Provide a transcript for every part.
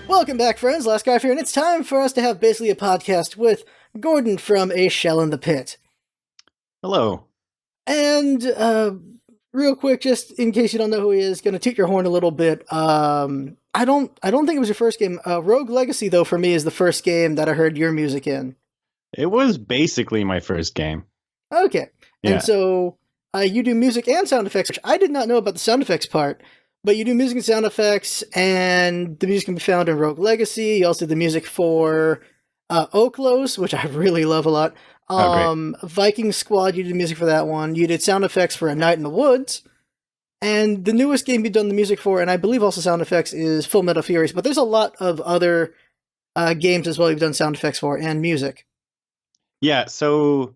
Welcome back, friends. LostScarf here, and it's time for us to have basically a podcast with Gordon from A Shell in the Pit. Hello. And real quick, just in case you don't know who he is, going to toot your horn a little bit. I don't think it was your first game. Rogue Legacy, though, for me is the first game that I heard your music in. It was basically my first game. Okay, Yeah. And so you do music and sound effects, which I did not know about the sound effects part. But you do music and sound effects, and the music can be found in Rogue Legacy. You also did the music for Oklos, which I really love a lot. Viking Squad, you did music for that one. You did sound effects for A Night in the Woods. And the newest game you've done the music for, and I believe also sound effects, is Full Metal Furies. But there's a lot of other games as well you've done sound effects for, and music. Yeah, so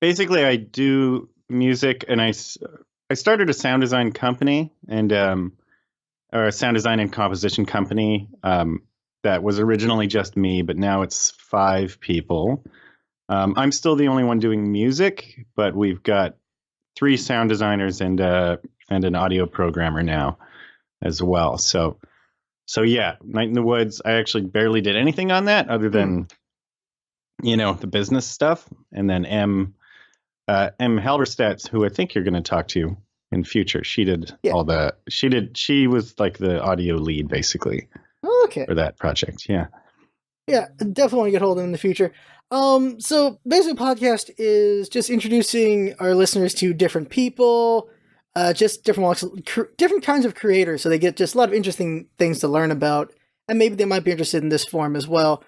basically I do music, and I started a sound design company, and or a sound design and composition company that was originally just me, but now it's 5 people. I'm still the only one doing music, but we've got 3 sound designers and an audio programmer now as well. So yeah, Night in the Woods, I actually barely did anything on that other than, the business stuff. And then M. Halberstadt, who I think you're going to talk to in future, she did she was like the audio lead basically for that project. Yeah Definitely want to get hold of them in the future. So basically podcast is just introducing our listeners to different people, just different kinds of creators, so they get just a lot of interesting things to learn about, and maybe they might be interested in this form as well.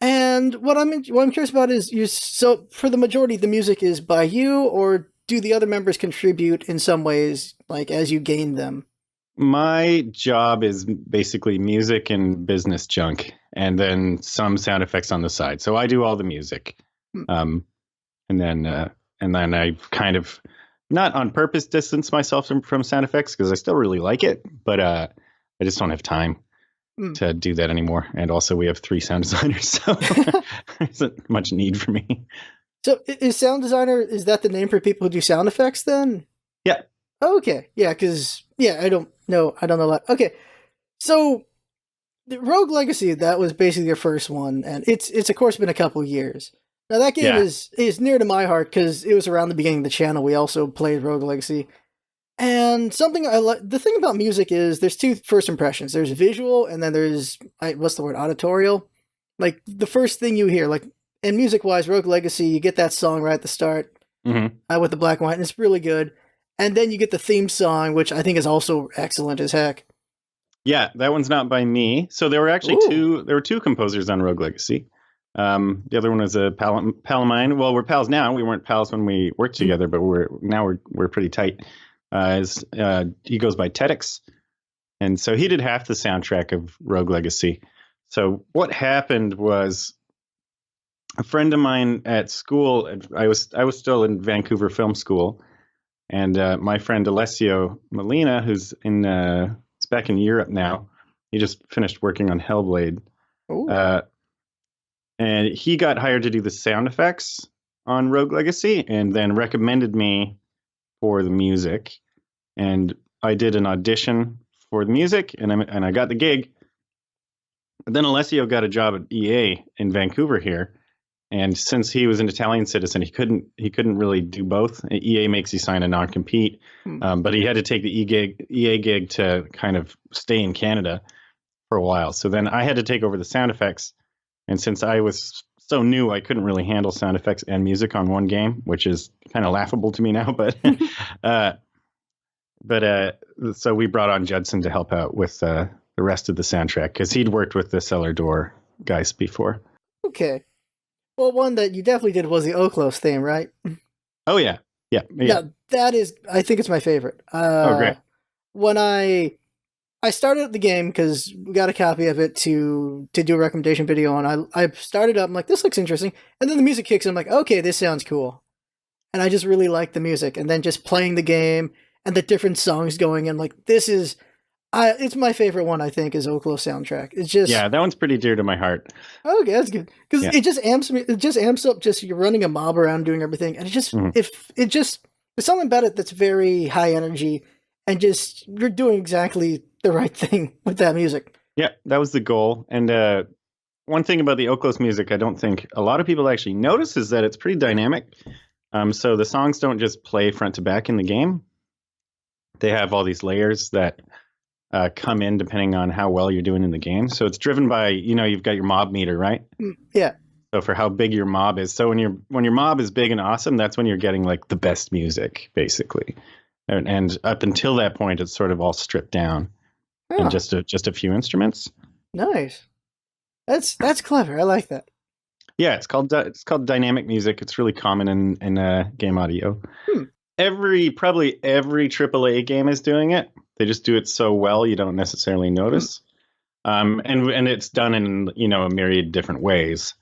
And what I'm curious about is, so for the majority, the music is by you, or do the other members contribute in some ways, like as you gain them? My job is basically music and business junk, and then some sound effects on the side. So I do all the music, and then I kind of, not on purpose, distance myself from sound effects because I still really like it, but I just don't have time to do that anymore. And also, we have 3 sound designers, so there isn't much need for me. So is sound designer, is that the name for people who do sound effects then? Yeah. Okay. Yeah, because, I don't know a lot. Okay. So the Rogue Legacy, that was basically your first one, and it's of course been a couple years. Now that game is near to my heart because it was around the beginning of the channel. We also played Rogue Legacy. And something I like, the thing about music is there's 2 first impressions. There's visual, and then there's, what's the word, auditorial? Like the first thing you hear, like, and music-wise, Rogue Legacy, you get that song right at the start with the black and white, and it's really good. And then you get the theme song, which I think is also excellent as heck. Yeah, that one's not by me. So there were actually two composers on Rogue Legacy. The other one was a pal of mine. Well, we're pals now. We weren't pals when we worked together, but we're pretty tight. He goes by Tedx, and so he did half the soundtrack of Rogue Legacy. So what happened was, a friend of mine at school, I was still in Vancouver Film School, and my friend Alessio Molina, who's he's back in Europe now. He just finished working on Hellblade, and he got hired to do the sound effects on Rogue Legacy, and then recommended me for the music. And I did an audition for the music, and I got the gig. But then Alessio got a job at EA in Vancouver here. And since he was an Italian citizen, he couldn't really do both. EA makes you sign a non-compete, but he had to take the EA gig to kind of stay in Canada for a while. So then I had to take over the sound effects, and since I was so new, I couldn't really handle sound effects and music on one game, which is kind of laughable to me now. But so we brought on Judson to help out with the rest of the soundtrack because he'd worked with the Cellar Door guys before. Okay. Well, one that you definitely did was the Oklos theme, right? Oh, yeah. Yeah. That is, I think it's my favorite. Great. When I started the game, because we got a copy of it to do a recommendation video on, I started up, I'm like, this looks interesting. And then the music kicks in, I'm like, okay, this sounds cool. And I just really liked the music. And then just playing the game and the different songs going in, like, this is... it's my favorite one, I think, is Oklo soundtrack. It's just... Yeah, that one's pretty dear to my heart. Okay, that's good. Because it just amps me. It just amps up just you're running a mob around doing everything. And it just... there's something about it that's very high energy. And just... You're doing exactly the right thing with that music. Yeah, that was the goal. And one thing about the Oklos music, I don't think a lot of people actually notice, is that it's pretty dynamic. So the songs don't just play front to back in the game. They have all these layers that come in depending on how well you're doing in the game. So it's driven by, you've got your mob meter, right? Yeah. So for how big your mob is. So when your mob is big and awesome, that's when you're getting like the best music, basically. And up until that point, it's sort of all stripped down and just a few instruments. Nice. That's clever. I like that. Yeah, it's called dynamic music. It's really common in game audio. Probably every AAA game is doing it. They just do it so well you don't necessarily notice. And it's done in a myriad different ways.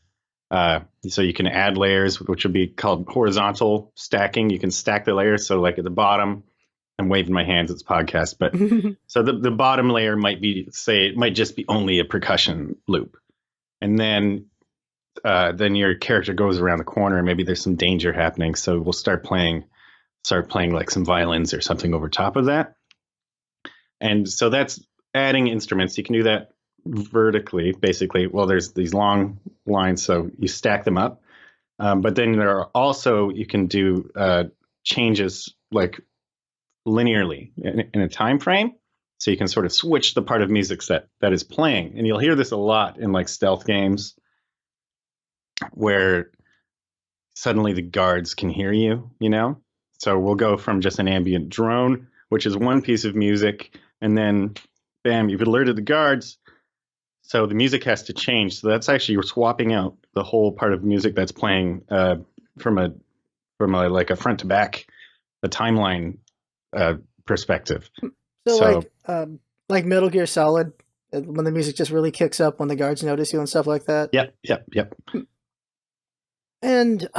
So you can add layers, which would be called horizontal stacking. You can stack the layers. So like at the bottom, I'm waving my hands. It's podcast, but so the bottom layer might just be only a percussion loop, and then your character goes around the corner and maybe there's some danger happening. So we'll start playing like some violins or something over top of that. And so that's adding instruments. You can do that vertically, basically. Well, there's these long lines, so you stack them up. But then there are also, you can do changes like linearly in a time frame. So you can sort of switch the part of music that is playing. And you'll hear this a lot in like stealth games where suddenly the guards can hear you, So we'll go from just an ambient drone, which is one piece of music, and then bam, you've alerted the guards. So the music has to change. So that's actually, you're swapping out the whole part of music that's playing from a like a front to back, a timeline perspective. So like Metal Gear Solid, when the music just really kicks up when the guards notice you and stuff like that. Yep. And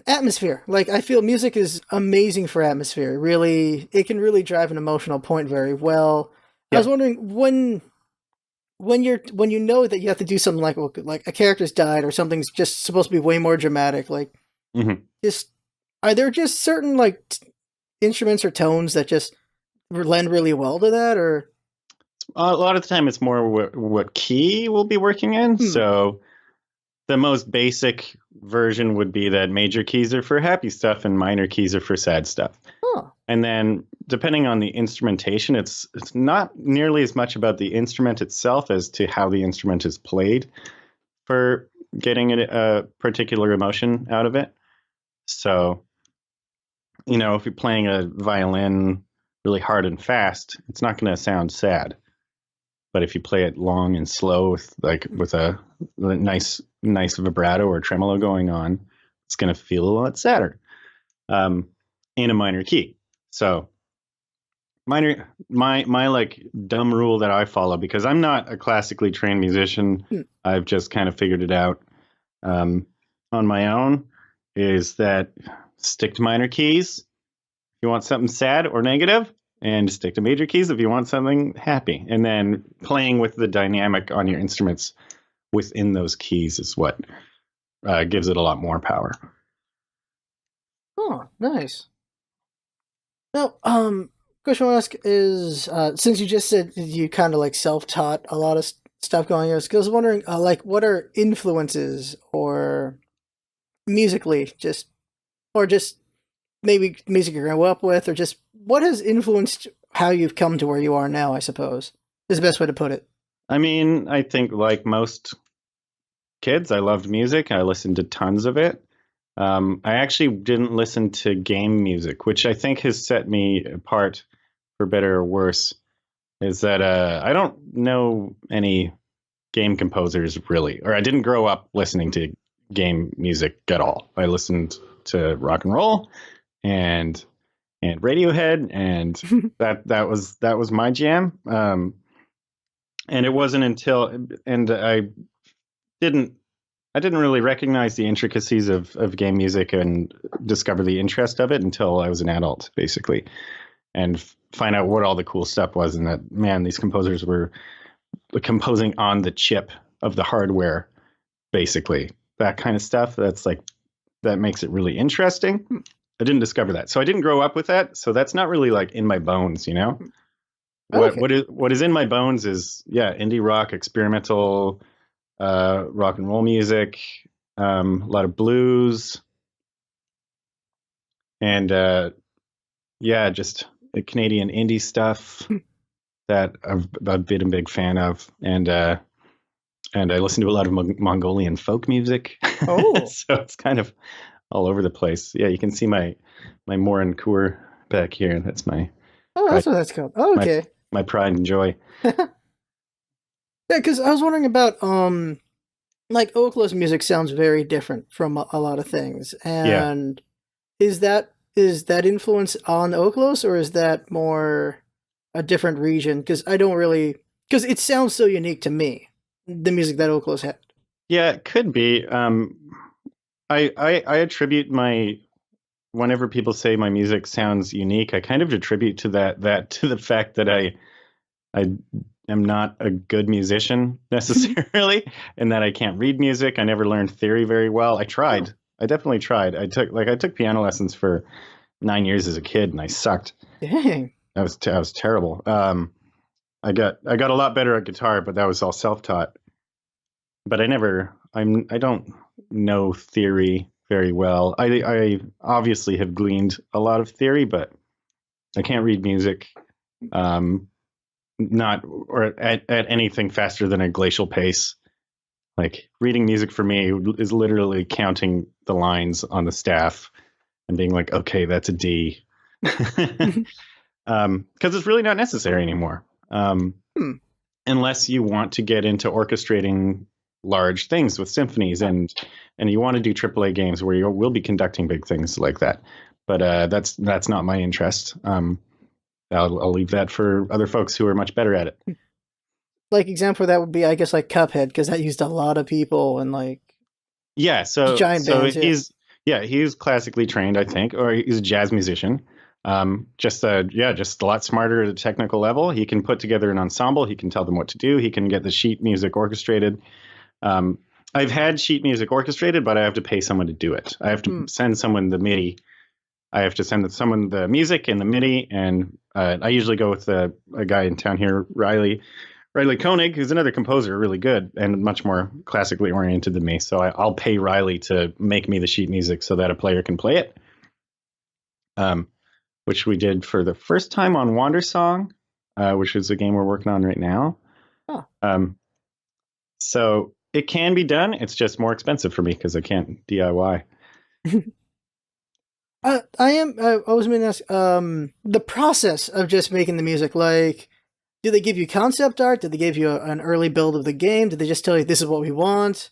atmosphere. Like, I feel music is amazing for atmosphere. Really, it can really drive an emotional point very well. Yep. I was wondering when you know that you have to do something like a character's died or something's just supposed to be way more dramatic. Like, are there just certain like instruments or tones that just lend really well to that, or a lot of the time it's more what key we'll be working in. So the most basic version would be that major keys are for happy stuff and minor keys are for sad stuff. And then depending on the instrumentation, it's not nearly as much about the instrument itself as to how the instrument is played for getting a particular emotion out of it. So, if you're playing a violin really hard and fast, it's not going to sound sad. But if you play it long and slow with a nice vibrato or tremolo going on, it's going to feel a lot sadder in a minor key. So my like dumb rule that I follow, because I'm not a classically trained musician, I've just kind of figured it out on my own, is that stick to minor keys if you want something sad or negative, and stick to major keys if you want something happy. And then playing with the dynamic on your instruments within those keys is what gives it a lot more power. Oh, nice. Now, question I want to ask is, since you just said you kind of like self-taught a lot of stuff going on, I was wondering, like, what are influences or musically, or maybe music you grew up with, or just what has influenced how you've come to where you are now, I suppose, is the best way to put it. I mean, I think like most kids, I loved music. I listened to tons of it. I actually didn't listen to game music, which I think has set me apart, for better or worse, is that I don't know any game composers really, or I didn't grow up listening to game music at all. I listened to rock and roll and Radiohead, and that was my jam. And it wasn't until, and I didn't really recognize the intricacies of game music and discover the interest of it until I was an adult, basically, and find out what all the cool stuff was, and that, man, these composers were composing on the chip of the hardware, basically, that kind of stuff. That makes it really interesting. I didn't discover that. So I didn't grow up with that. So that's not really like in my bones, Okay. What is in my bones is indie rock, experimental, rock and roll music, a lot of blues, and just Canadian indie stuff that I've been a big fan of, and I listen to a lot of Mongolian folk music. Oh. So it's kind of all over the place. Yeah, you can see my Morin Coeur back here. That's my Oh, pride, that's what that's called. Oh, my okay. my pride and joy. Yeah, because I was wondering about like Oklo's music sounds very different from a lot of things, Yeah, and is that influence on Oklos, or is that more a different region? Because I don't really, because it sounds so unique to me, the music that Oklos had. yeah, it could be. I attribute my whenever people say my music sounds unique, I kind of attribute to that to the fact that I am not a good musician necessarily, and that I can't read music. I never learned theory very well. I Oh, tried. I definitely tried. I took piano lessons for 9 years as a kid, and I sucked. dang. I was terrible. I got a lot better at guitar, but that was all self taught. But I don't know theory very well. I obviously have gleaned a lot of theory, but I can't read music. Um, not or at anything faster than a glacial pace. Like reading music for me is literally counting the lines on the staff and being like, okay, that's a D. Because it's really not necessary anymore. Hmm. Unless you want to get into orchestrating large things with symphonies Oh, and you want to do AAA games where you will be conducting big things like that. But that's not my interest. I'll leave that for other folks who are much better at it. like example for that would be, I guess, like Cuphead, because that used a lot of people and like Yeah, giant bands. Yeah. he's classically trained, I think, or he's a jazz musician. Just a lot smarter at a technical level. He can put together an ensemble. He can tell them what to do. He can get the sheet music orchestrated. Um, I've had sheet music orchestrated, but I have to pay someone to do it. I have to Hmm. send someone the MIDI. I have to send someone the music and the MIDI, and I usually go with a guy in town here, Riley Koenig, who's another composer, really good and much more classically oriented than me. So I'll pay Riley to make me the sheet music so that a player can play it, which we did for the first time on Wander Song, which is a game we're working on right now. Huh. So it can be done. It's just more expensive for me because I can't DIY. I was going to ask, the process of just making the music. Like, do they give you concept art? Did they give you an early build of the game? Did they just tell you this is what we want,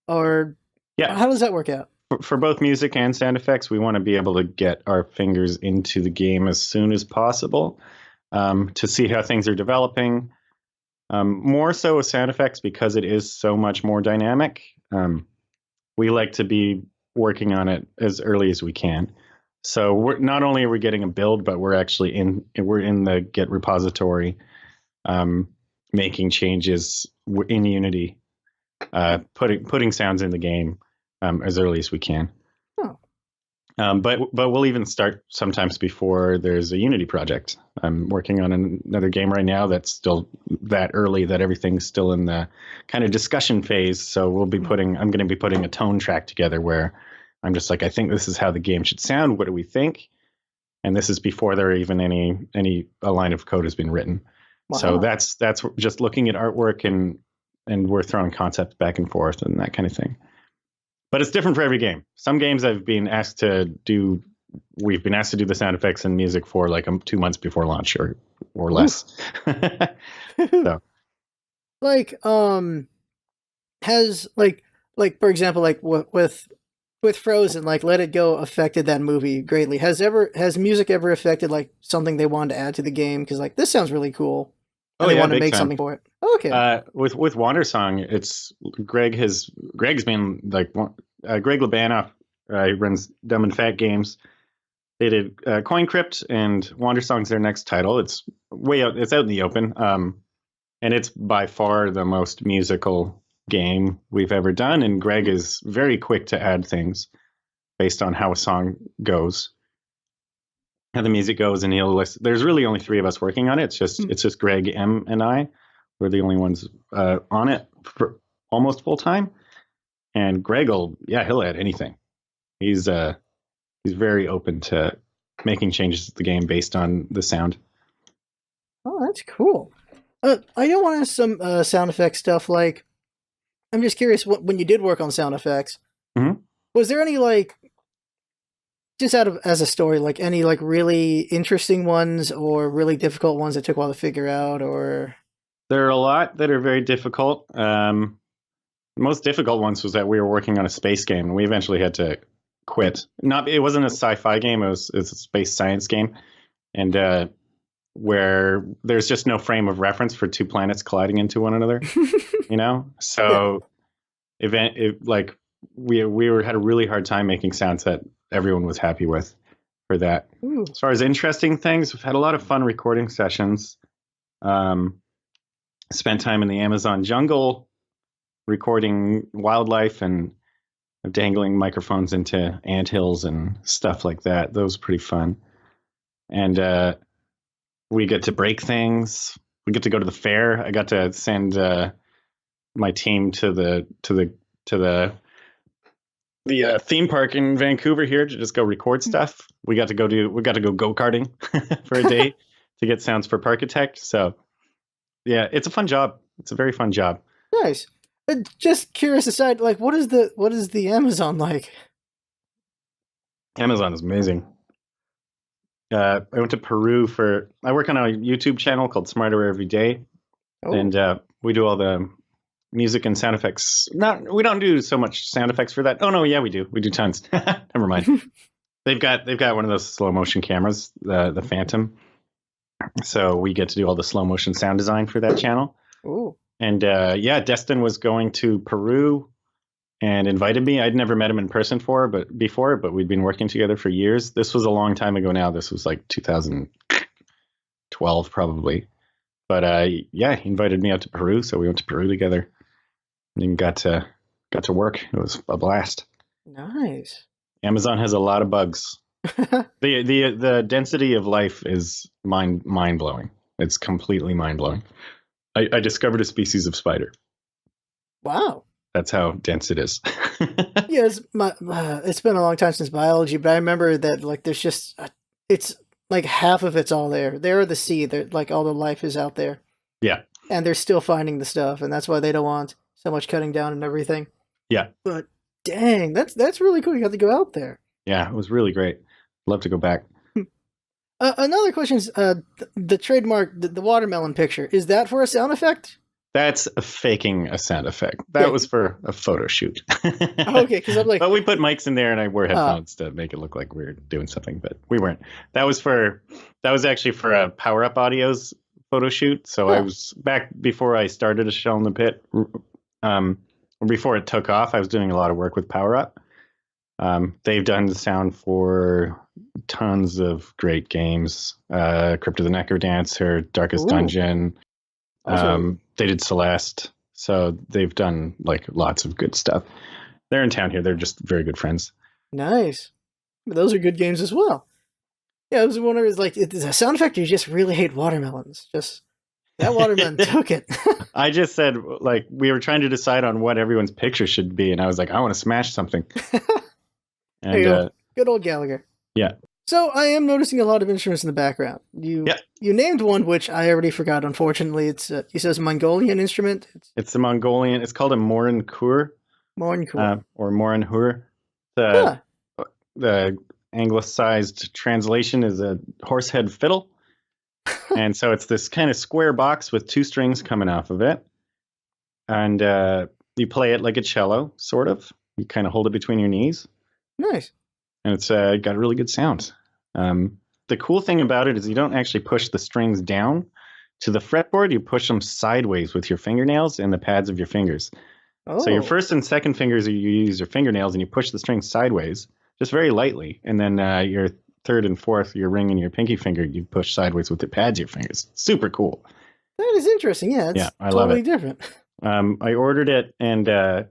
or Yeah, how does that work out? for both music and sound effects, we want to be able to get our fingers into the game as soon as possible to see how things are developing. More so with sound effects because it is so much more dynamic. We like to be working on it as early as we can. So we're not only are we getting a build, but we're actually we're in the Git repository, making changes in Unity, putting sounds in the game as early as we can. Oh, But we'll even start sometimes before there's a Unity project. I'm working on another game right now that's still that early that everything's still in the kind of discussion phase. So I'm going to be putting a tone track together where I'm just like, I think this is how the game should sound. What do we think? And this is before there are even a line of code has been written. So wow. that's just looking at artwork and we're throwing concepts back and forth and that kind of thing. But it's different for every game. Some games we've been asked to do the sound effects and music for like 2 months before launch or less. So Like, has like for example, like with Frozen, like Let It Go affected that movie greatly. Has music ever affected like something they wanted to add to the game? Because like this sounds really cool, oh and they yeah, want to big make time. something for it. Okay. With Wander Song, it's Greg's been like Greg Labanoff runs Dumb and Fat Games. They did Coin Crypt and Wander Song's their next title. It's way out. It's out in the open, and it's by far the most musical game we've ever done. And Greg is very quick to add things based on how a song goes. how the music goes, and he'll list. There's really only three of us working on it. It's just Greg, M, and I. We're the only ones on it for almost full time. And Greg he'll add anything. He's very open to making changes to the game based on the sound. Oh, that's cool. I do want to ask some sound effect stuff. Like, I'm just curious, when you did work on sound effects, was there any, like, just as a story, like any like really interesting ones or really difficult ones that took a while to figure out? Or there are a lot that are very difficult. The most difficult ones was that we were working on a space game, and we eventually had to quit. It wasn't a sci-fi game; it's a space science game, and where there's just no frame of reference for two planets colliding into one another. So we had a really hard time making sounds that everyone was happy with for that. Ooh. As far as interesting things, we've had a lot of fun recording sessions. Spent time in the Amazon jungle recording wildlife and dangling microphones into anthills and stuff like that. Those were pretty fun. And we get to break things. We get to go to the fair. I got to send my team to the theme park in Vancouver here to just go record stuff. We got to go go-karting for a day to get sounds for Parkitect. So yeah, it's a fun job. It's a very fun job. Nice. Just curious aside, like, what is the Amazon like? Amazon is amazing. I went to Peru I work on a YouTube channel called Smarter Every Day. Oh. And we do all the music and sound effects. We don't do so much sound effects for that. Oh no, yeah, we do. We do tons. Never mind. They've got one of those slow motion cameras, the Phantom. So we get to do all the slow motion sound design for that channel. Ooh. And Destin was going to Peru and invited me. I'd never met him in person before, but we'd been working together for years. This was a long time ago now. This was like 2012 probably. But he invited me out to Peru, so we went to Peru together and got to work. It was a blast. Nice. Amazon has a lot of bugs. The density of life is mind blowing. It's completely mind blowing. I discovered a species of spider. Wow. That's how dense it is. Yeah, it's been a long time since biology, but I remember that like there's just it's like half of it's all there. They're the sea. They're like all the life is out there. Yeah. And they're still finding the stuff, and that's why they don't want so much cutting down and everything. Yeah. But dang, that's really cool. You got to go out there. Yeah, it was really great. Love to go back. Another question is the trademark, the watermelon picture. Is that for a sound effect? That's faking a sound effect. That was for a photo shoot. Okay, because I'm like... But we put mics in there, and I wore headphones to make it look like we were doing something, but we weren't. That was actually for a Power Up Audio's photo shoot. So I was back before I started a Shell in the Pit. Before it took off, I was doing a lot of work with Power Up. They've done the sound for tons of great games. Crypt of the Necrodancer, Darkest Dungeon. They did Celeste. So they've done like lots of good stuff. They're in town here. They're just very good friends. Nice. Those are good games as well. Yeah, I was wondering, is a sound effect or you just really hate watermelons? Just that watermelon took it. I just said, like, we were trying to decide on what everyone's picture should be, and I was like, I want to smash something. And good old Gallagher. Yeah. So I am noticing a lot of instruments in the background. You named one which I already forgot. Unfortunately, it's he says Mongolian instrument. It's a Mongolian. It's called a Morin Kur. Morin Kur. Or Morin Hur. The anglicized translation is a horsehead fiddle. And so it's this kind of square box with two strings coming off of it. And you play it like a cello, sort of. You kind of hold it between your knees. Nice. And it's got a really good sound. The cool thing about it is you don't actually push the strings down to the fretboard. You push them sideways with your fingernails and the pads of your fingers. Oh. So your first and second fingers, you use your fingernails and you push the strings sideways, just very lightly. And then your third and fourth, your ring and your pinky finger, you push sideways with the pads of your fingers. Super cool. That is interesting. Yeah, it's I totally love it. Different. I ordered it, and the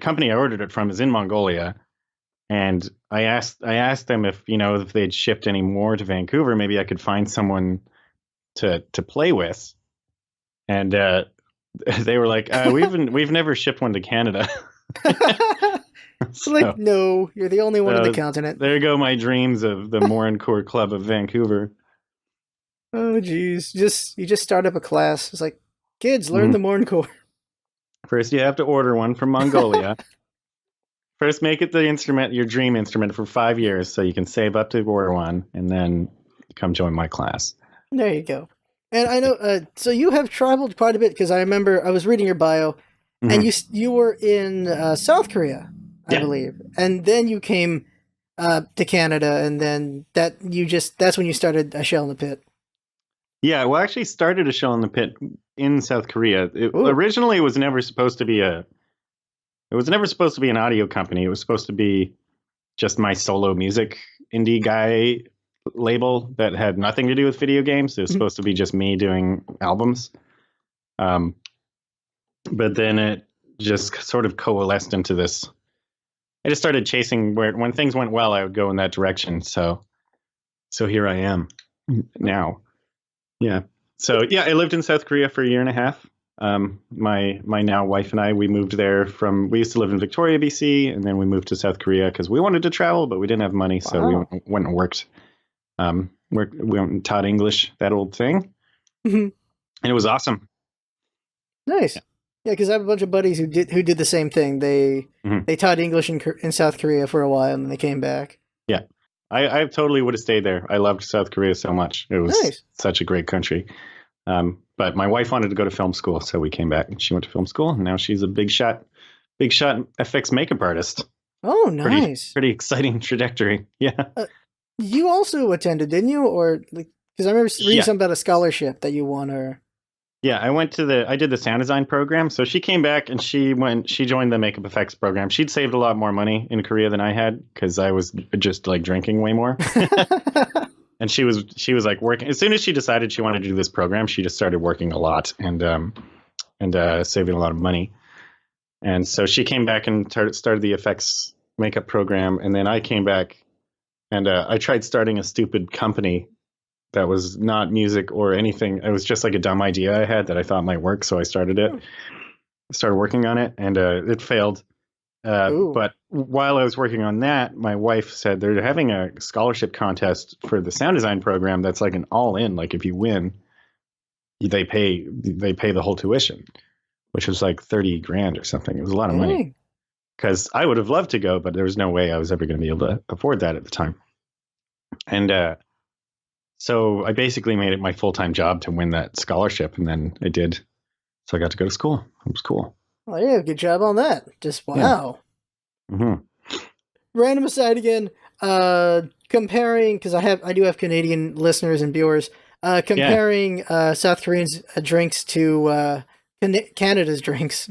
company I ordered it from is in Mongolia, and I asked them if if they'd shipped any more to Vancouver, maybe I could find someone to play with, and they were like, we've never shipped one to Canada. Like, no, you're the only one on the continent. There go my dreams of the Morincore Club of Vancouver. Oh, geez. You just start up a class. It's like, kids, learn the Morincore. First, you have to order one from Mongolia. First, make it the instrument, your dream instrument, for 5 years, so you can save up to order one, and then come join my class. There you go. And I know, so you have traveled quite a bit, because I remember I was reading your bio, and you were in South Korea, I believe, and then you came to Canada, and then that's when you started A Shell in the Pit. Yeah, well, I actually started A Shell in the Pit in South Korea. Originally, it was never supposed to be an audio company. It was supposed to be just my solo music indie guy label that had nothing to do with video games. It was supposed to be just me doing albums. But then it just sort of coalesced into this. I just started chasing when things went well, I would go in that direction. So here I am now. Yeah. So yeah, I lived in South Korea for a year and a half. My now wife and I, we moved there we used to live in Victoria, BC, and then we moved to South Korea because we wanted to travel, but we didn't have money. So we went and worked. We went and taught English, that old thing. And it was awesome. Nice. Yeah, because I have a bunch of buddies who did the same thing. They taught English in South Korea for a while, and then they came back. Yeah. I totally would have stayed there. I loved South Korea so much. It was such a great country. But my wife wanted to go to film school, so we came back and she went to film school, and now she's a big shot FX makeup artist. Oh, nice. Pretty exciting trajectory. Yeah. You also attended, didn't you? Or because I remember reading something about a scholarship that you won, or yeah, I did the sound design program. So she came back and she joined the makeup effects program. She'd saved a lot more money in Korea than I had because I was just like drinking way more. And she was like working. As soon as she decided she wanted to do this program, she just started working a lot and saving a lot of money. And so she came back and started the effects makeup program. And then I came back and I tried starting a stupid company that was not music or anything. It was just like a dumb idea I had that I thought might work. So I started it, started working on it, and it failed. But while I was working on that, my wife said they're having a scholarship contest for the sound design program. That's like an all-in. Like if you win, they pay the whole tuition, which was like 30 grand or something. It was a lot of money. Because I would have loved to go, but there was no way I was ever going to be able to afford that at the time. And so I basically made it my full-time job to win that scholarship, and then I did. So I got to go to school. It was cool. Oh yeah, good job on that. Just wow. Yeah. Random aside again, comparing, because I do have Canadian listeners and viewers, comparing South Koreans' drinks to Canada's drinks.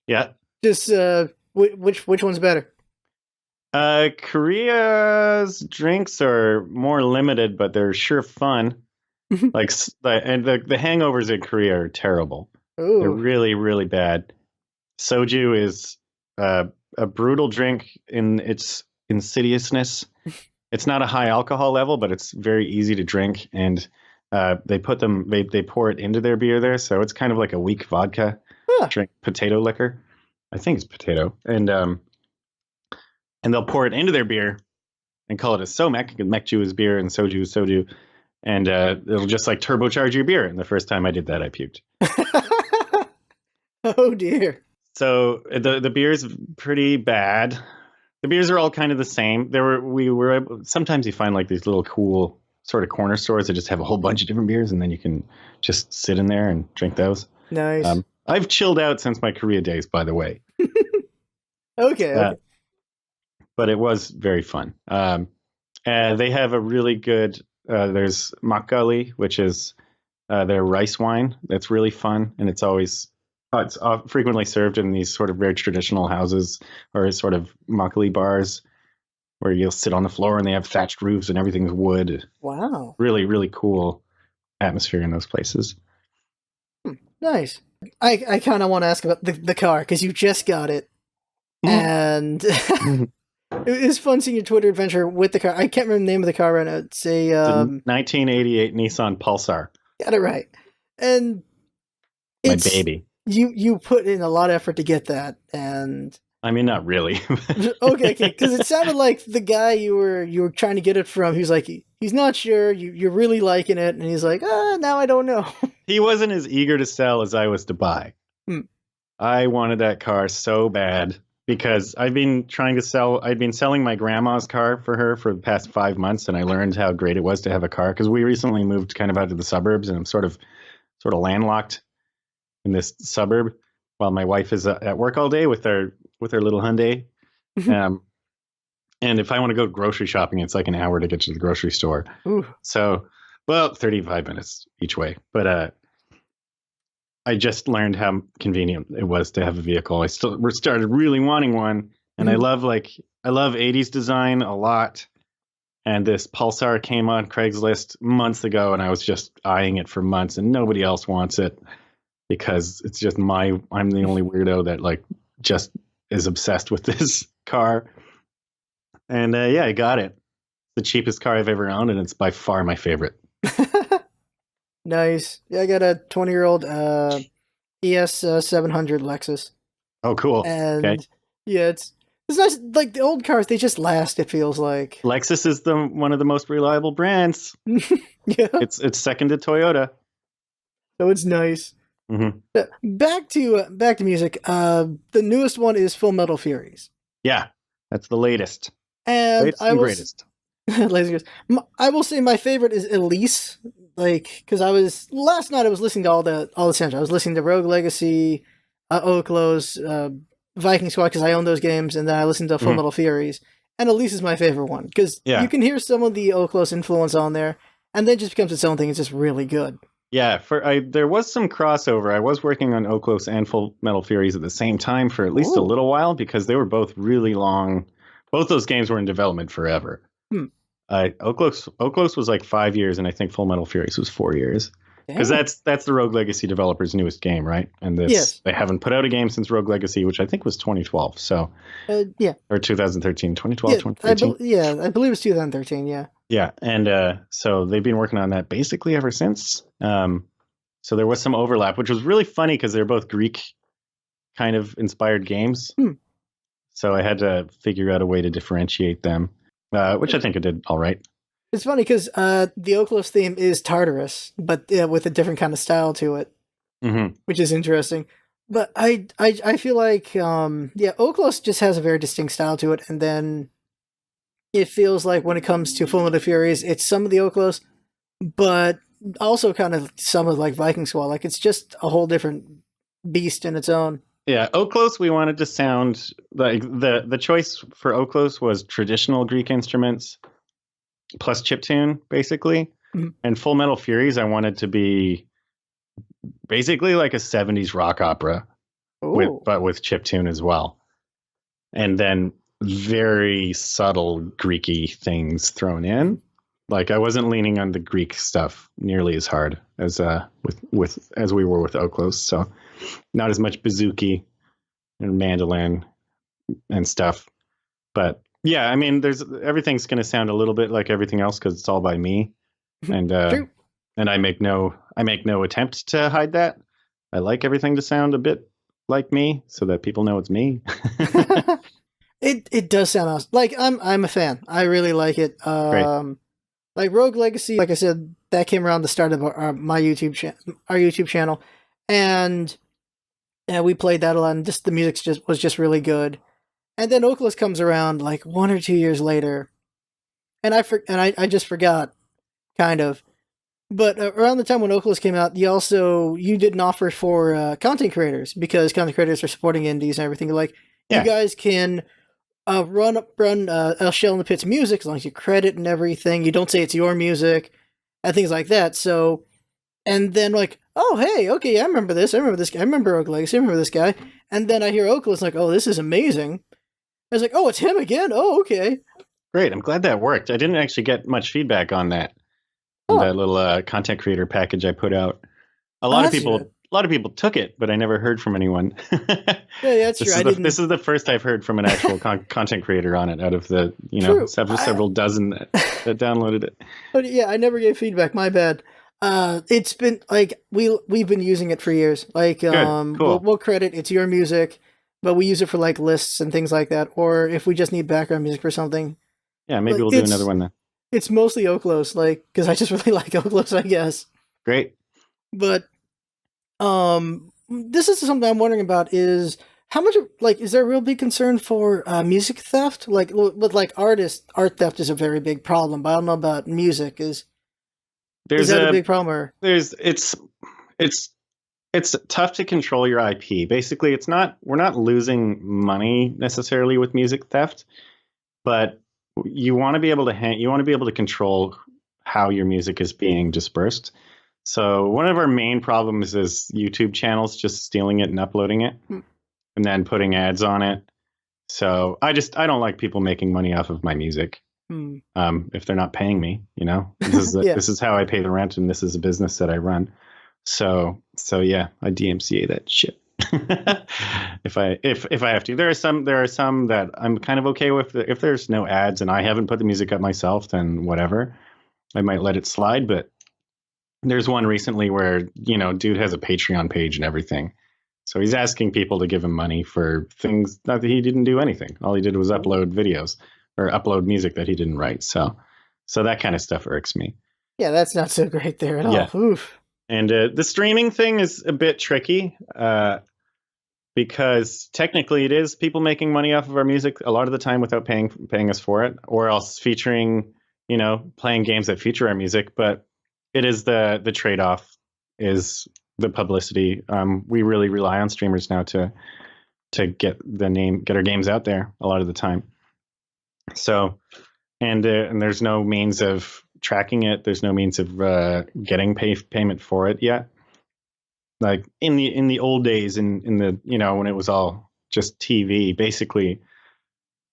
Yeah. Just which one's better? Korea's drinks are more limited, but they're sure fun. And the hangovers in Korea are terrible. Ooh. They're really, really bad. Soju is a brutal drink in its insidiousness. It's not a high alcohol level, but it's very easy to drink. And they pour it into their beer there, so it's kind of like a weak vodka drink, potato liquor. I think it's potato, and they'll pour it into their beer and call it a somek. Mekju is beer and soju is soju, and it'll just like turbocharge your beer. And the first time I did that, I puked. Oh dear. So the beer's pretty bad. The beers are all kind of the same. Sometimes you find like these little cool sort of corner stores that just have a whole bunch of different beers, and then you can just sit in there and drink those. Nice. I've chilled out since my Korea days, by the way. Okay. But it was very fun. They have a really good. There's makgeolli, which is their rice wine. That's really fun, and it's frequently served in these sort of very traditional houses or sort of makgeolli bars where you'll sit on the floor and they have thatched roofs and everything's wood. Wow. Really, really cool atmosphere in those places. Nice. I kind of want to ask about the car because you just got it. And It was fun seeing your Twitter adventure with the car. I can't remember the name of the car right now. It's a The 1988 Nissan Pulsar. got it right. And My it's baby. you put in a lot of effort to get that, and I mean, not really. okay, because it sounded like the guy you were trying to get it from. He was like, he's not sure. You're really liking it, and he's like, now I don't know. He wasn't as eager to sell as I was to buy. I wanted that car so bad because I'd been selling my grandma's car for her for the past 5 months, and I learned how great it was to have a car because we recently moved kind of out to the suburbs, and I'm sort of landlocked in this suburb while my wife is at work all day with her little Hyundai. And if I want to go grocery shopping, it's like an hour to get to the grocery store. Ooh. So, 35 minutes each way. But I just learned how convenient it was to have a vehicle. I started really wanting one, and I love 80s design a lot. And this Pulsar came on Craigslist months ago, and I was just eyeing it for months, and nobody else wants it because it's just I'm the only weirdo that just is obsessed with this car. And I got it. The cheapest car I've ever owned, and it's by far my favorite. Nice. Yeah, I got a 20-year-old ES 700 Lexus. Oh, cool. And okay. Yeah, it's nice. Like the old cars, they just last. It feels like Lexus is one of the most reliable brands. Yeah, it's second to Toyota. So it's nice. Mm-hmm. Back to music. The newest one is Full Metal Furies. Yeah, that's the latest. And latest and greatest. I will say my favorite is Elise. Because last night I was listening to all the soundtracks. I was listening to Rogue Legacy, Oklos, Viking Squad because I own those games, and then I listened to Full Metal Furies. And Elise is my favorite one because you can hear some of the Oklos influence on there, and then it just becomes its own thing. It's just really good. Yeah, there was some crossover. I was working on Oklos and Full Metal Furies at the same time for at least a little while because they were both really long. Both those games were in development forever. Oklos was like 5 years, and I think Full Metal Furies was 4 years. Because that's the Rogue Legacy developers' newest game, right? And they haven't put out a game since Rogue Legacy, which I think was 2012. So or 2013, 2012, 2013. I believe it's 2013. Yeah. Yeah, and so they've been working on that basically ever since. So there was some overlap, which was really funny because they're both Greek kind of inspired games. So I had to figure out a way to differentiate them, which I think I did all right. It's funny because the Oklos theme is Tartarus, but with a different kind of style to it, which is interesting. But I feel like Oklos just has a very distinct style to it, and then it feels like when it comes to Full Metal Furies, it's some of the Oklos, but also kind of some of like Viking Squad. Like it's just a whole different beast in its own. Yeah, Oklos, we wanted to sound like the choice for Oklos was traditional Greek instruments plus chiptune, basically. And Full Metal Furies, I wanted to be basically like a 70s rock opera, but with chiptune as well. And then very subtle Greeky things thrown in. Like I wasn't leaning on the Greek stuff nearly as hard as as we were with Oklos. So not as much bouzouki and mandolin and stuff. But yeah, I mean, everything's going to sound a little bit like everything else because it's all by me, and I make no attempt to hide that. I like everything to sound a bit like me so that people know it's me. It does sound awesome. Like I'm a fan. I really like it. Like Rogue Legacy, like I said, that came around the start of my YouTube channel, and we played that a lot. And just the music was just really good. And then Oklos comes around like 1 or 2 years later, and I just forgot, kind of. But around the time when Oklos came out, you did an offer for content creators because content creators are supporting indies and everything. Like you guys can run El Shell in the Pit's music as long as you credit and everything. You don't say it's your music and things like that. So, and then like, oh hey, okay, I remember this. I remember this guy. I remember Rogue Legacy. I remember this guy. And then I hear Oklos like, oh, this is amazing. I was like, oh, it's him again. Oh, okay. Great. I'm glad that worked. I didn't actually get much feedback on that. That little content creator package I put out. A lot of people lot of people took it, but I never heard from anyone. Yeah, that's true. This is the first I've heard from an actual content creator on it out of the True. several dozen that downloaded it. But yeah, I never gave feedback. My bad. It's been like we've been using it for years. Like Good, cool. we'll credit it's your music, but we use it for like lists and things like that, or if we just need background music for something. Yeah, maybe Like, we'll do another one then. It's mostly Oklos, like because I just really like Oklos, I guess. Great. But this is something I'm wondering about: is how much like is there a real big concern for music theft? Like with like art theft is a very big problem, but I don't know about music. Is that a big problem? Or it's tough to control your IP. Basically, we're not losing money necessarily with music theft, but you want to be able to control how your music is being dispersed. So one of our main problems is YouTube channels just stealing it and uploading it and then putting ads on it. So I don't like people making money off of my music. If they're not paying me, this is how I pay the rent, and this is a business that I run. So yeah, I DMCA that shit. if I have to. There are some that I'm kind of okay with. If there's no ads and I haven't put the music up myself, then whatever, I might let it slide. But there's one recently where dude has a Patreon page and everything, so he's asking people to give him money for things that he didn't do anything. All he did was upload videos or upload music that he didn't write. So that kind of stuff irks me. Yeah, that's not so great there at all. Yeah. Oof. And the streaming thing is a bit tricky because technically it is people making money off of our music a lot of the time without paying us for it, or else featuring, playing games that feature our music. But it is the trade-off is the publicity. We really rely on streamers now to get our games out there a lot of the time. So, and there's no means of tracking it. There's no means of getting payment for it yet. Like in the old days, in the when it was all just TV, basically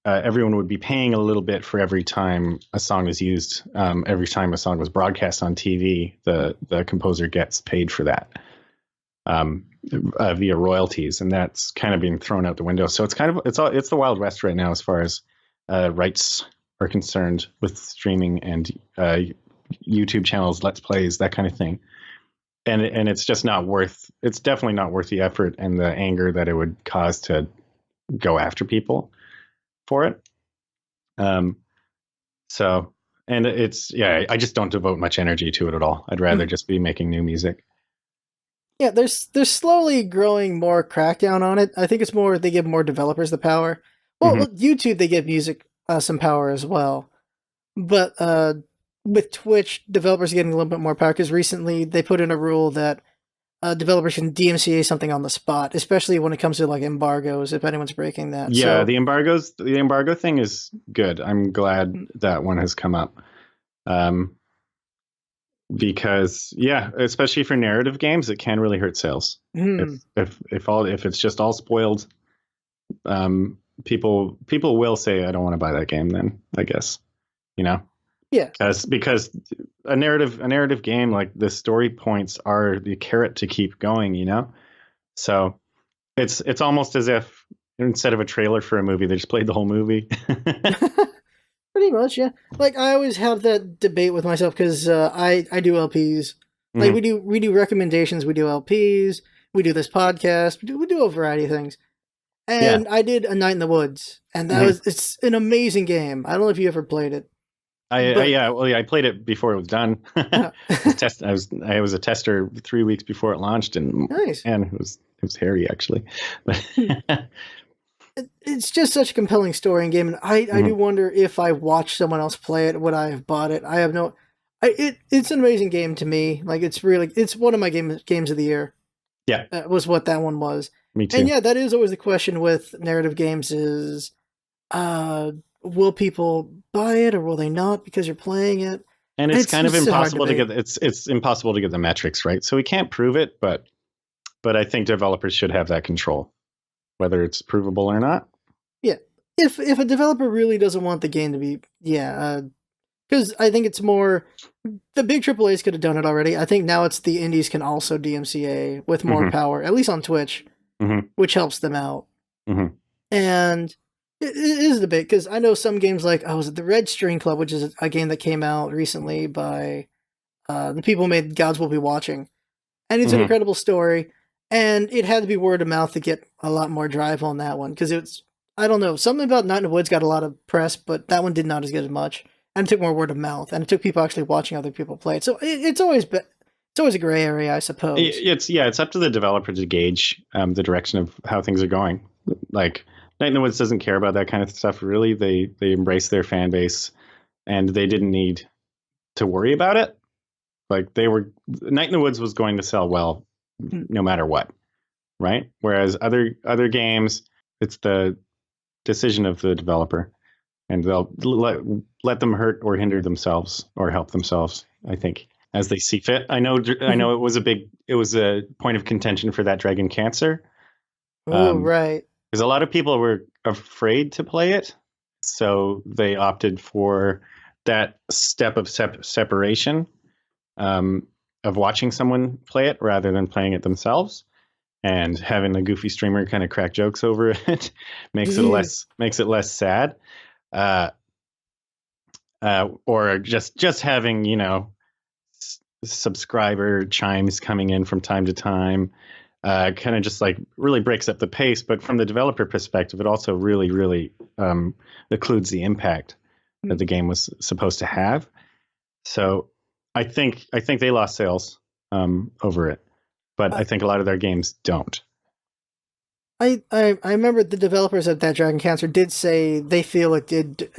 everyone would be paying a little bit for every time a song is used. Every time a song was broadcast on TV, the composer gets paid for that via royalties, and that's kind of being thrown out the window. So it's the Wild West right now as far as rights are concerned with streaming and YouTube channels, Let's Plays, that kind of thing. And it's just it's definitely not worth the effort and the anger that it would cause to go after people for it. So, and I just don't devote much energy to it at all. I'd rather just be making new music. Yeah, there's slowly growing more crackdown on it. I think it's more they give more developers the power. Well, with YouTube, they give music some power as well. But with Twitch, developers are getting a little bit more power because recently they put in a rule that developers can DMCA something on the spot, especially when it comes to like embargoes, if anyone's breaking that. Yeah, so, the embargo thing is good. I'm glad that one has come up. Because especially for narrative games, it can really hurt sales. If it's just all spoiled, people will say, I don't want to buy that game then, I guess. Yeah. Because a narrative game, like the story points are the carrot to keep going, So it's almost as if instead of a trailer for a movie, they just played the whole movie. Pretty much, yeah. Like I always have that debate with myself because I do LPs. Like we do recommendations, we do LPs, we do this podcast, we do a variety of things. And I did A Night in the Woods, and it's an amazing game. I don't know if you ever played it. I played it before it was done. I was a tester 3 weeks before it launched, and nice. And it was hairy actually. It's just such a compelling story and game, and I do wonder if I watched someone else play it, would I have bought it? I have no. It's an amazing game to me. Like it's one of my games of the year. Yeah, that was what that one was. Me too. And yeah, that is always the question with narrative games: is will people buy it or will they not because you're playing it? And it's kind of impossible to get. It's impossible to get the metrics right, so we can't prove it. But I think developers should have that control, whether it's provable or not. Yeah, if a developer really doesn't want the game to be, Because I think it's more the big AAAs could have done it already. I think now it's the indies can also DMCA with more power, at least on Twitch, which helps them out. And it is the big because I know some games like was it the Red String Club, which is a game that came out recently by the people who made Gods Will Be Watching, and it's an incredible story. And it had to be word of mouth to get a lot more drive on that one because it's I don't know something about Night in the Woods got a lot of press, but that one did not as good as much. And it took more word of mouth, and it took people actually watching other people play it. So it's always a gray area, I suppose. It's up to the developer to gauge the direction of how things are going. Like Night in the Woods doesn't care about that kind of stuff. Really, they embrace their fan base, and they didn't need to worry about it. Like Night in the Woods was going to sell well, no matter what, right? Whereas other games, it's the decision of the developer. And they'll let them hurt or hinder themselves or help themselves, I think, as they see fit. I know it was a point of contention for that Dragon Cancer. Right. Because a lot of people were afraid to play it. So they opted for that step of separation of watching someone play it rather than playing it themselves. And having a goofy streamer kind of crack jokes over it makes it less sad. Or just having subscriber chimes coming in from time to time kind of just like really breaks up the pace. But from the developer perspective, it also really occludes the impact that the game was supposed to have. So I think they lost sales over it, but I think a lot of their games don't. I remember the developers of that Dragon Cancer did say they feel it did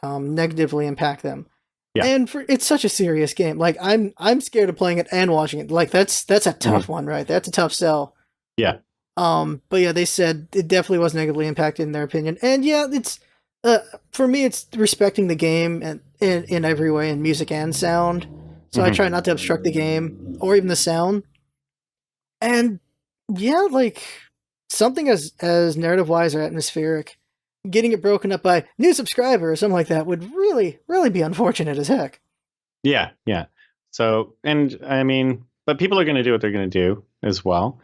negatively impact them. Yeah. And it's such a serious game. Like I'm scared of playing it and watching it. Like that's a tough one, right? That's a tough sell. Yeah. But yeah, they said it definitely was negatively impacted in their opinion. And yeah, it's for me it's respecting the game and in every way in music and sound. So I try not to obstruct the game or even the sound. And yeah, like something as narrative wise or atmospheric, getting it broken up by new subscriber or something like that would really be unfortunate as heck. Yeah. So, and I mean, but people are going to do what they're going to do as well.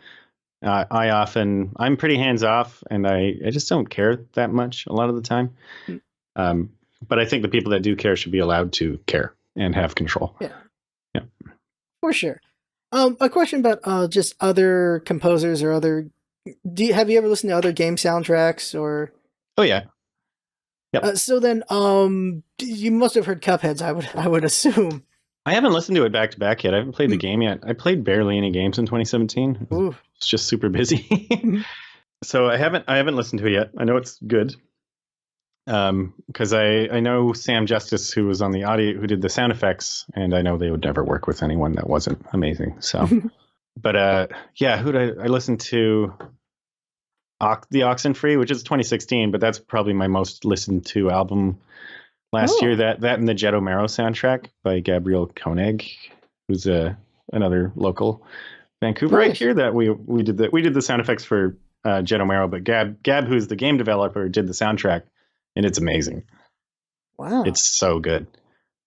I'm pretty hands off, and I just don't care that much a lot of the time. But I think the people that do care should be allowed to care and have control. Yeah. For sure. A question about just other composers or other. Have you ever listened to other game soundtracks or? Oh yeah. Yep. So then, you must have heard Cupheads. I would assume. I haven't listened to it back to back yet. I haven't played the game yet. I played barely any games in 2017. Ooh. It's just super busy. So I haven't listened to it yet. I know it's good. Because I know Sam Justice, who was on the audio, who did the sound effects, and I know they would never work with anyone that wasn't amazing. So, but yeah, who did I listen to? The Oxenfree, which is 2016, but that's probably my most listened to album last year. That and the Jet O'Maro soundtrack by Gabriel Koenig, who's another local Vancouverite here. That we did the sound effects for Jet O'Maro, but Gab, who's the game developer, did the soundtrack, and it's amazing. Wow, it's so good.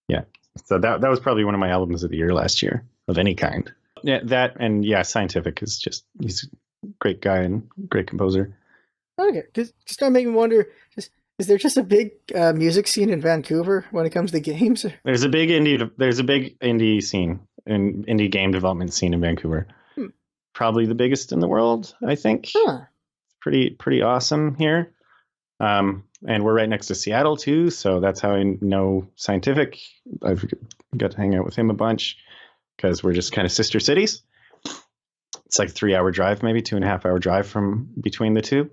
Yeah, so that was probably one of my albums of the year last year of any kind. Yeah, that and yeah, Scientific is just he's a great guy and great composer. Okay, just start making me wonder. Is there just a big music scene in Vancouver when it comes to games? There's a big indie scene and indie game development scene in Vancouver. Probably the biggest in the world, I think. Huh. Pretty awesome here. And we're right next to Seattle too, so that's how I know Scientific. I've got to hang out with him a bunch because we're just kind of sister cities. It's like a 3-hour drive, maybe 2.5-hour drive from between the two.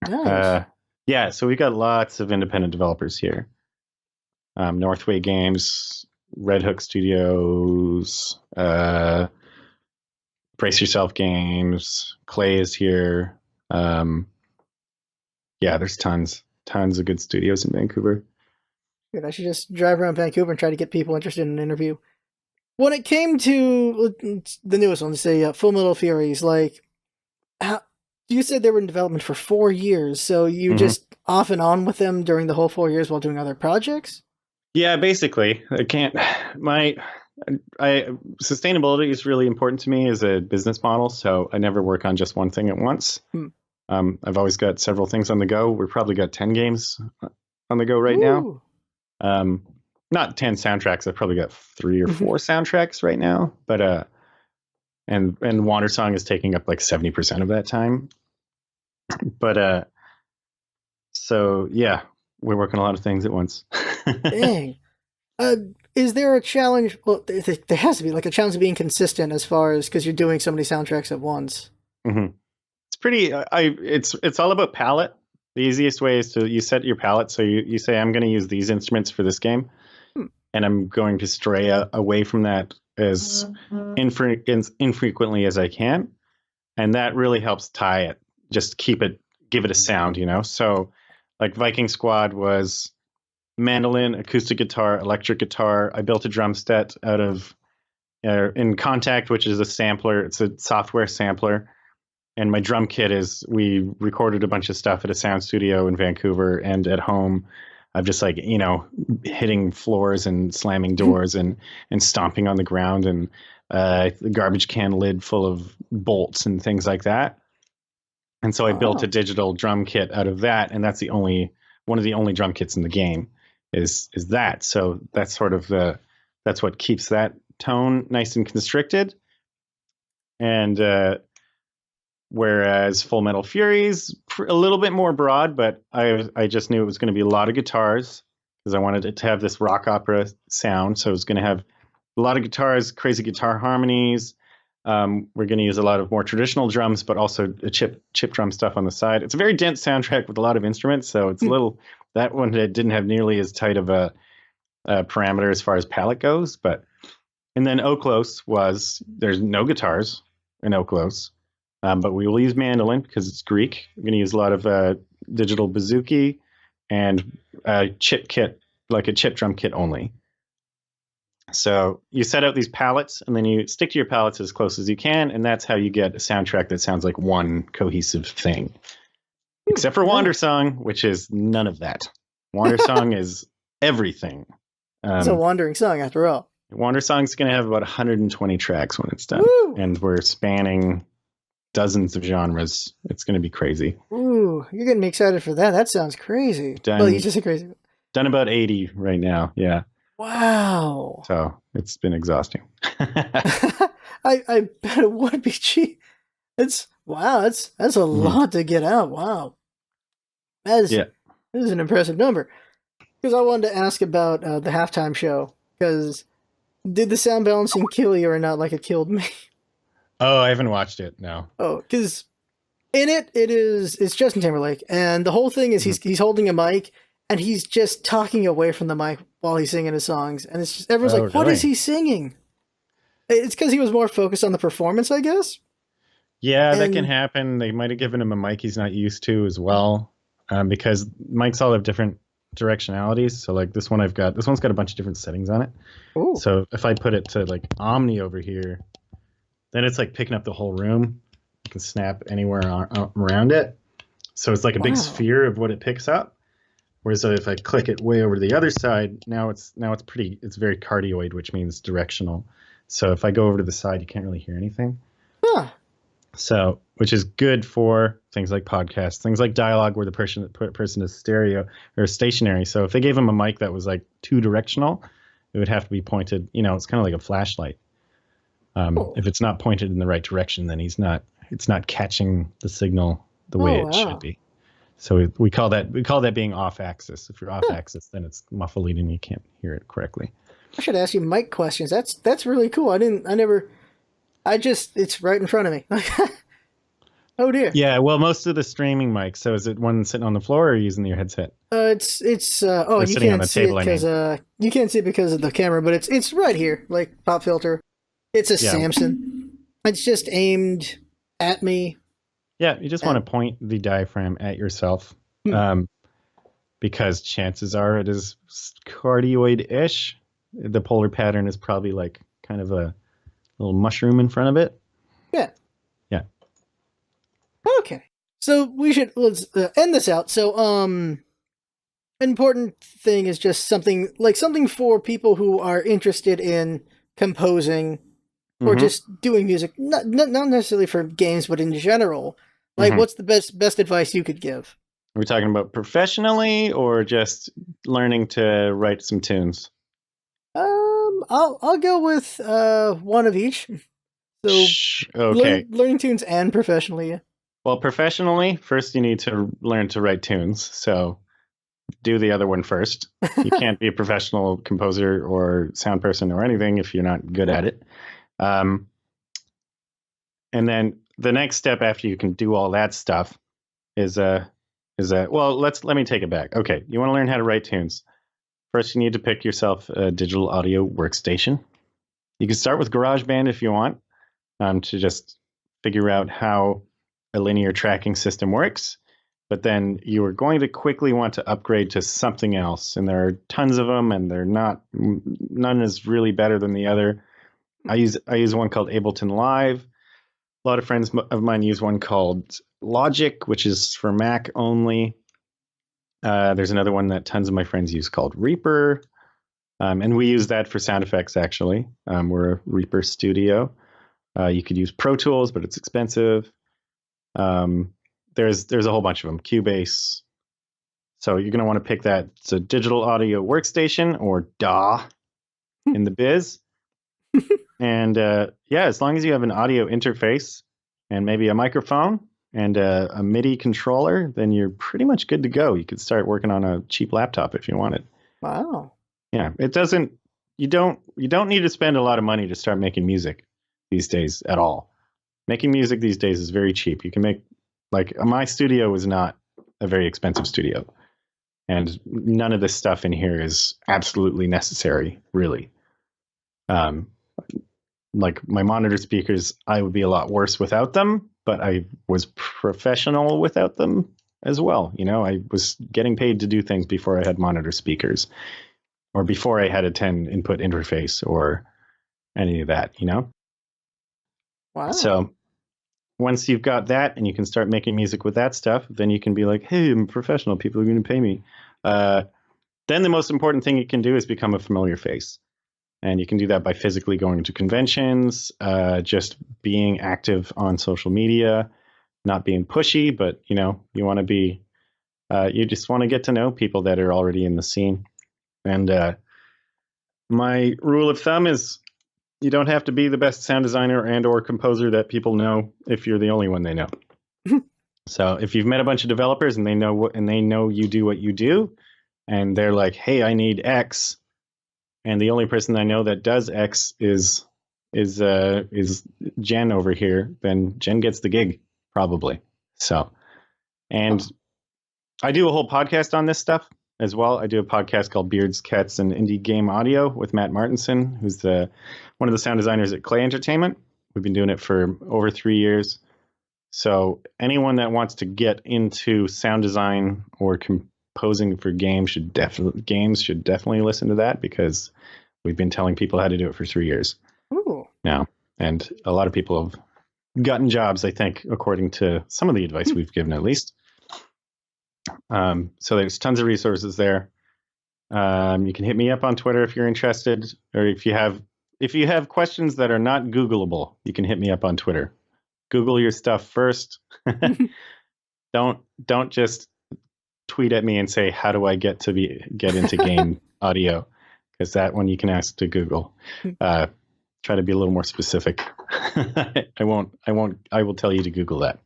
Nice. Yeah, so we got lots of independent developers here. Northway Games, Red Hook Studios, Brace Yourself Games, Clay is here. Yeah, there's tons of good studios in Vancouver. Good. I should just drive around Vancouver and try to get people interested in an interview. When it came to the newest one, say Metal Furies, like, you said they were in development for 4 years, so you just off and on with them during the whole 4 years while doing other projects? Yeah, basically, I can't. My, I sustainability is really important to me as a business model, so I never work on just one thing at once. Hmm. I've always got several things on the go. We've probably got 10 games on the go right now. Woo. Um, not 10 soundtracks. I've probably got 3 or 4 soundtracks right now, but and Wander Song is taking up like 70% of that time. But so yeah, we're working a lot of things at once. Dang. Uh, is there a challenge? Well, there has to be like a challenge of being consistent as far as because you're doing so many soundtracks at once. hmm It's pretty. It's all about palette. The easiest way is to you set your palette. So you say I'm going to use these instruments for this game, Hmm. and I'm going to stray away from that as infrequently as I can, and that really helps tie it. Just give it a sound, you know. So, like Viking Squad was mandolin, acoustic guitar, electric guitar. I built a drum set out of in Contact, which is a sampler. It's a software sampler. And my drum kit is we recorded a bunch of stuff at a sound studio in Vancouver, and at home I'm just like, hitting floors and slamming doors and stomping on the ground, and the garbage can lid full of bolts and things like that. And so I built a Wow. digital drum kit out of that, and that's one of the only drum kits in the game is that. So that's sort of that's what keeps that tone nice and constricted. And whereas Full Metal Furies a little bit more broad, but I just knew it was going to be a lot of guitars because I wanted it to have this rock opera sound. So it was going to have a lot of guitars, crazy guitar harmonies. We're going to use a lot of more traditional drums, but also a chip drum stuff on the side. It's a very dense soundtrack with a lot of instruments, so it's a little that one didn't have nearly as tight of a parameter as far as palette goes. And then Oklos there's no guitars in Oklos. But we will use mandolin because it's Greek. We're going to use a lot of digital bouzouki and chip kit, like a chip drum kit only. So you set out these palettes, and then you stick to your palettes as close as you can, and that's how you get a soundtrack that sounds like one cohesive thing. Except for Wander Song, which is none of that. Wander Song is everything. It's a wandering song after all. Wander Song's going to have about 120 tracks when it's done, Woo! and we're spanning dozens of genres. It's going to be crazy. Ooh, you're getting me excited for that. That sounds crazy. Well, you just said crazy. Done about 80 right now. Yeah. Wow. So it's been exhausting. I bet it would be cheap. That's a lot to get out. Wow. That is an impressive number. Because I wanted to ask about the halftime show. Because did the sound balancing kill you or not like it killed me? Oh, I haven't watched it. No. Oh, because in it's Justin Timberlake, and the whole thing is he's holding a mic and he's just talking away from the mic while he's singing his songs, and it's just everyone's like, "What is he singing?" It's because he was more focused on the performance, I guess. Yeah, that can happen. They might have given him a mic he's not used to as well, because mics all have different directionalities. So like this one's got a bunch of different settings on it. Ooh. So if I put it to like Omni over here, then it's like picking up the whole room. You can snap anywhere around it. So it's like a big sphere of what it picks up. Whereas if I click it way over to the other side, now it's very cardioid, which means directional. So if I go over to the side, you can't really hear anything. Huh. So, which is good for things like podcasts, things like dialogue where the person is stereo or stationary. So if they gave him a mic that was like two directional, it would have to be pointed, it's kind of like a flashlight. If it's not pointed in the right direction, then it's not catching the signal the way it should be. So we call that being off axis. If you're off axis, then it's muffling and you can't hear it correctly. I should ask you mic questions. That's really cool. It's right in front of me. Oh dear. Yeah, well, most of the streaming mics. So is it one sitting on the floor or using your headset? You can't see it because you can't see it because of the camera, but it's right here, like pop filter. It's a Samson. It's just aimed at me. Yeah, you just want to point the diaphragm at yourself, because chances are it is cardioid-ish. The polar pattern is probably like kind of a little mushroom in front of it. Yeah. Yeah. Okay. So let's end this out. So important thing is just something for people who are interested in composing or Mm-hmm. just doing music, not necessarily for games, but in general. Like, Mm-hmm. what's the best advice you could give? Are we talking about professionally or just learning to write some tunes? I'll go with one of each. So Okay. learning tunes and professionally. Yeah. Well, professionally, first you need to learn to write tunes. So do the other one first. You can't be a professional composer or sound person or anything if you're not good at it. Um, and then the next step after you can do all that stuff is well, let me take it back. Okay, you want to learn how to write tunes. First, you need to pick yourself a digital audio workstation. You can start with GarageBand if you want, to just figure out how a linear tracking system works. But then you are going to quickly want to upgrade to something else. And there are tons of them, and none is really better than the other. I use one called Ableton Live. A lot of friends of mine use one called Logic, which is for Mac only. There's another one that tons of my friends use called Reaper. And we use that for sound effects, actually. We're a Reaper studio. You could use Pro Tools, but it's expensive. There's a whole bunch of them. Cubase. So you're going to want to pick that. It's a digital audio workstation, or DAW in the biz. And yeah, as long as you have an audio interface and maybe a microphone and a MIDI controller, then you're pretty much good to go. You could start working on a cheap laptop if you wanted. Wow. Yeah, it doesn't. You don't need to spend a lot of money to start making music these days at all. Making music these days is very cheap. You can make, like, my studio is not a very expensive studio, and none of this stuff in here is absolutely necessary, really. Like my monitor speakers, I would be a lot worse without them, but I was professional without them as well. You know, I was getting paid to do things before I had monitor speakers, or before I had a 10 input interface or any of that, you know? Wow. So once you've got that and you can start making music with that stuff, then you can be like, hey, I'm a professional. People are going to pay me. Then the most important thing you can do is become a familiar face. And you can do that by physically going to conventions, just being active on social media, not being pushy, but, you know, you want to be, you just want to get to know people that are already in the scene. And my rule of thumb is you don't have to be the best sound designer and or composer that people know if you're the only one they know. So if you've met a bunch of developers and they know you do what you do, and they're like, hey, I need X, and the only person I know that does X is Jen over here, then Jen gets the gig, probably. So, and I do a whole podcast on this stuff as well. I do a podcast called Beards, Cats, and Indie Game Audio with Matt Martinson, who's one of the sound designers at Clay Entertainment. We've been doing it for over 3 years. So anyone that wants to get into sound design or composing for games should definitely listen to that, because we've been telling people how to do it for 3 years now. And a lot of people have gotten jobs, I think, according to some of the advice we've given, at least. So there's tons of resources there. You can hit me up on Twitter if you're interested, or if you have questions that are not Googleable, you can hit me up on Twitter. Google your stuff first. Don't just tweet at me and say, how do I get into game audio? Because that one you can ask to Google. Try to be a little more specific. I will tell you to Google that.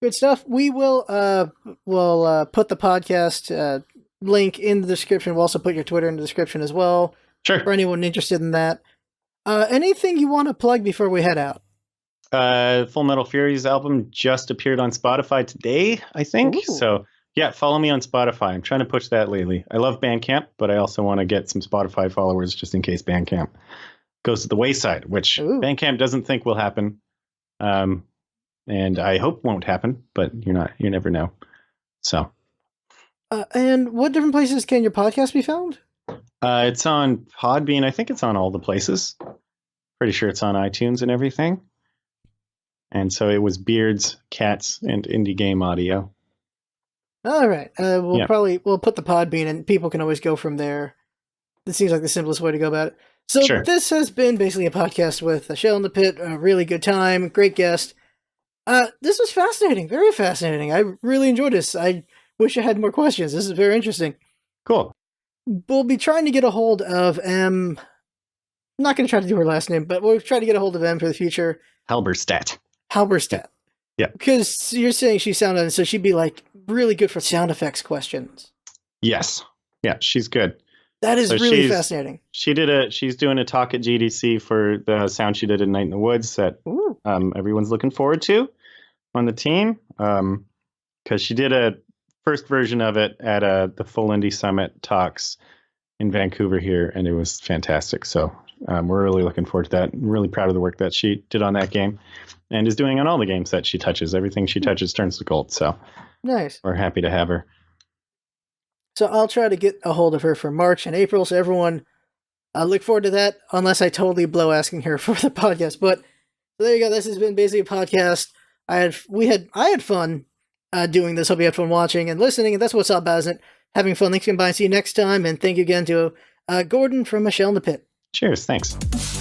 Good stuff. We will put the podcast link in the description. We'll also put your Twitter in the description as well. Sure. For anyone interested in that. Anything you want to plug before we head out? Full Metal Furies album just appeared on Spotify today, I think. Ooh. So yeah, follow me on Spotify. I'm trying to push that lately. I love Bandcamp, but I also want to get some Spotify followers just in case Bandcamp goes to the wayside, which Bandcamp doesn't think will happen. And I hope won't happen, but you never know. So. And what different places can your podcast be found? It's on Podbean. I think it's on all the places. Pretty sure it's on iTunes and everything. And so it was Beards, Cats, and Indie Game Audio. All right. We'll put the Podbean, and people can always go from there. This seems like the simplest way to go about it. So Sure. This has been basically a podcast with a Shell in the Pit. A really good time. Great guest. This was fascinating. Very fascinating. I really enjoyed this. I wish I had more questions. This is very interesting. Cool. We'll be trying to get a hold of M. I'm not going to try to do her last name, but we'll try to get a hold of M for the future. Halberstadt. Yeah. Because you're saying she sounded, so she'd be like really good for sound effects questions. Yes. Yeah, she's good. That is really fascinating. She's doing a talk at GDC for the sound she did in Night in the Woods that everyone's looking forward to on the team. Because she did a first version of it at the Full Indie Summit talks in Vancouver here, and it was fantastic. So we're really looking forward to that. I'm really proud of the work that she did on that game and is doing on all the games that she touches. Everything she touches turns to gold. So nice. We're happy to have her. So I'll try to get a hold of her for March and April. So everyone, look forward to that, unless I totally blow asking her for the podcast. But so there you go. This has been basically a podcast. I had fun doing this. Hope you had fun watching and listening. And that's what's up about, isn't it? Having fun. Thanks again. Bye. See you next time. And thank you again to Gordon from Michelle in the Pit. Cheers. Thanks.